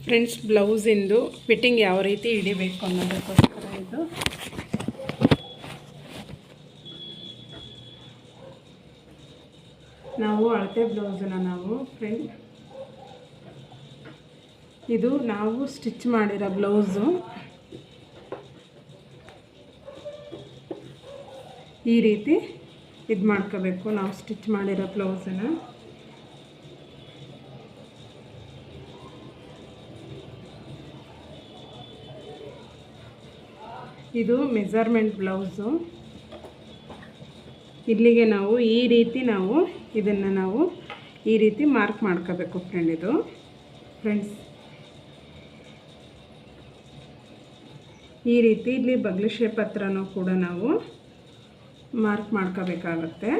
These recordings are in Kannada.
ಫ್ರೆಂಡ್ಸ್, ಬ್ಲೌಸಿಂದು ಫಿಟ್ಟಿಂಗ್ ಯಾವ ರೀತಿ ಹಿಡಿಬೇಕು ಅನ್ನೋದಕ್ಕೋಸ್ಕರ ಇದು. ನಾವು ಅಳತೆ ಬ್ಲೌಸನ್ನು ಇದು ನಾವು ಸ್ಟಿಚ್ ಮಾಡಿರೋ ಬ್ಲೌಸು. ಈ ರೀತಿ ಇದು ಮಾಡ್ಕೋಬೇಕು ನಾವು ಸ್ಟಿಚ್ ಮಾಡಿರೋ ಬ್ಲೌಸನ್ನು. ಇದು ಮೆಜರ್ಮೆಂಟ್ ಬ್ಲೌಸು. ಇಲ್ಲಿಗೆ ನಾವು ಈ ರೀತಿ ಇದನ್ನು ಈ ರೀತಿ ಮಾರ್ಕ್ ಮಾಡ್ಕೋಬೇಕು ಫ್ರೆಂಡ್ಸ್. ಈ ರೀತಿ ಇಲ್ಲಿ ಬಗ್ಲು ಶೇಪ್ ಹತ್ರನೂ ಕೂಡ ನಾವು ಮಾರ್ಕ್ ಮಾಡ್ಕೋಬೇಕಾಗುತ್ತೆ.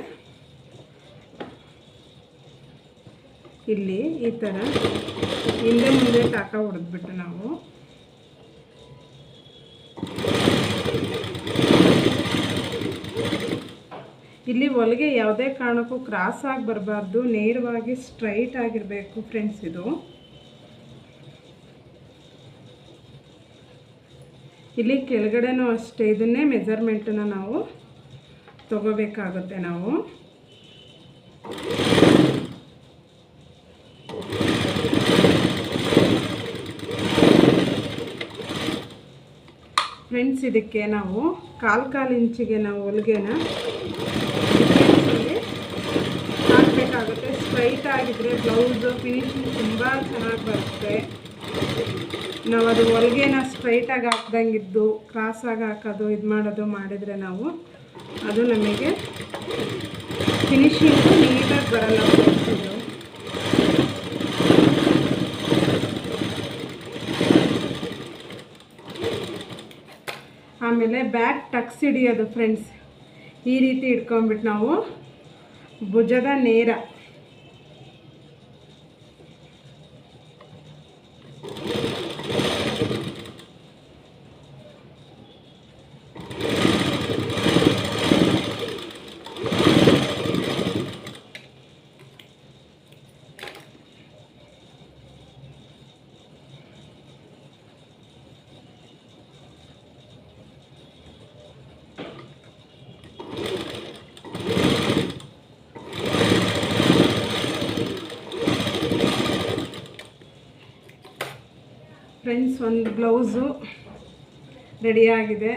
ಇಲ್ಲಿ ಈ ಥರ ಹಿಂದೆ ಮುಂದೆ ಟಾಕ ಹೊಡೆದ್ಬಿಟ್ಟು ನಾವು ಇಲ್ಲಿ ಹೊಲಿಗೆ ಯಾವುದೇ ಕಾರಣಕ್ಕೂ ಕ್ರಾಸ್ ಆಗಿ ಬರಬಾರ್ದು, ನೇರವಾಗಿ ಸ್ಟ್ರೈಟ್ ಆಗಿರಬೇಕು ಫ್ರೆಂಡ್ಸ್. ಇದು ಇಲ್ಲಿ ಕೆಳಗಡೆನೂ ಅಷ್ಟೇ, ಇದನ್ನೇ ಮೆಜರ್ಮೆಂಟನ್ನು ನಾವು ತಗೋಬೇಕಾಗುತ್ತೆ. ನಾವು ಫ್ರೆಂಡ್ಸ್, ಇದಕ್ಕೆ ನಾವು ಕಾಲು ಇಂಚಿಗೆ ನಾವು ಹೊಲಿಗೆನ ಹಾಕಬೇಕಾಗುತ್ತೆ. ಸ್ಟ್ರೈಟ್ ಆಗಿದ್ರೆ ಬ್ಲೌಸು ಫಿನಿಶಿಂಗ್ ತುಂಬ ಚೆನ್ನಾಗಿ ಬರುತ್ತೆ. ನಾವು ಅದು ಹೊಲಿಗೆನ ಸ್ಟ್ರೈಟಾಗಿ ಹಾಕ್ದಂಗಿದ್ದು ಕ್ರಾಸಾಗಿ ಹಾಕೋದು ಇದು ಮಾಡೋದು ಮಾಡಿದರೆ ಅದು ನಮಗೆ ಫಿನಿಶಿಂಗು ನೀಟಾಗಿ ಬರಲ್ಲ ಫ್ರೆಂಡ್ಸ್. ಇದು ಆಮೇಲೆ ಬ್ಯಾಕ್ ಟಕ್ಸ್ ಹಿಡಿಯೋದು ಫ್ರೆಂಡ್ಸ್. ಈ ರೀತಿ ಇಟ್ಕೊಂಡ್ಬಿಟ್ಟು ನಾವು ಭುಜದ ನೇರ ಫ್ರೆಂಡ್ಸ್. ಒಂದು ಬ್ಲೌಸು ರೆಡಿಯಾಗಿದೆ.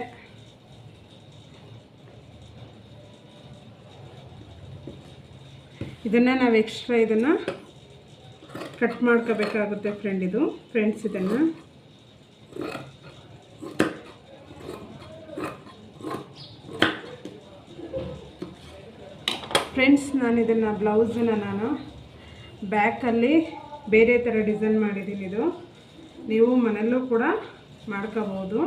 ಇದನ್ನು ನಾವು ಎಕ್ಸ್ಟ್ರಾ ಇದನ್ನು ಕಟ್ ಮಾಡ್ಕೋಬೇಕಾಗುತ್ತೆ ಫ್ರೆಂಡ್ಸ್. ಇದನ್ನು ಫ್ರೆಂಡ್ಸ್, ಇದನ್ನು ಬ್ಲೌಸನ್ನು ಬ್ಯಾಕಲ್ಲಿ ಬೇರೆ ಥರ ಡಿಸೈನ್ ಮಾಡಿದ್ದೀನಿ. ಇದು ನೀವು ಮನೆಯಲ್ಲೂ ಕೂಡ ಮಾಡ್ಕೋಬೋದು.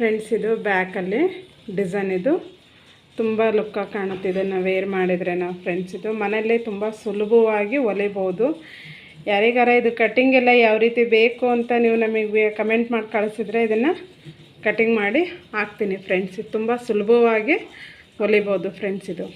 ಫ್ರೆಂಡ್ಸ್, ಇದು ಬ್ಯಾಕಲ್ಲಿ ಡಿಸೈನ್ ಇದು ತುಂಬ ಲುಕ್ಕಾಗಿ ಕಾಣುತ್ತೆ. ಇದನ್ನು ವೇರ್ ಮಾಡಿದರೆ ಫ್ರೆಂಡ್ಸ್ ಇದು ಮನೆಯಲ್ಲೇ ತುಂಬ ಸುಲಭವಾಗಿ ಹೊಲಿಬೋದು. ಯಾರಿಗಾರ ಇದು ಕಟ್ಟಿಂಗ್ ಎಲ್ಲ ಯಾವ ರೀತಿ ಬೇಕು ಅಂತ ನೀವು ನಮಗೆ ಕಮೆಂಟ್ ಮಾಡಿ ಕಳಿಸಿದ್ರೆ ಇದನ್ನು ಕಟ್ಟಿಂಗ್ ಮಾಡಿ ಹಾಕ್ತೀನಿ ಫ್ರೆಂಡ್ಸ್. ಇದು ತುಂಬ ಸುಲಭವಾಗಿ ಹೊಲಿಬೋದು ಫ್ರೆಂಡ್ಸ್ ಇದು.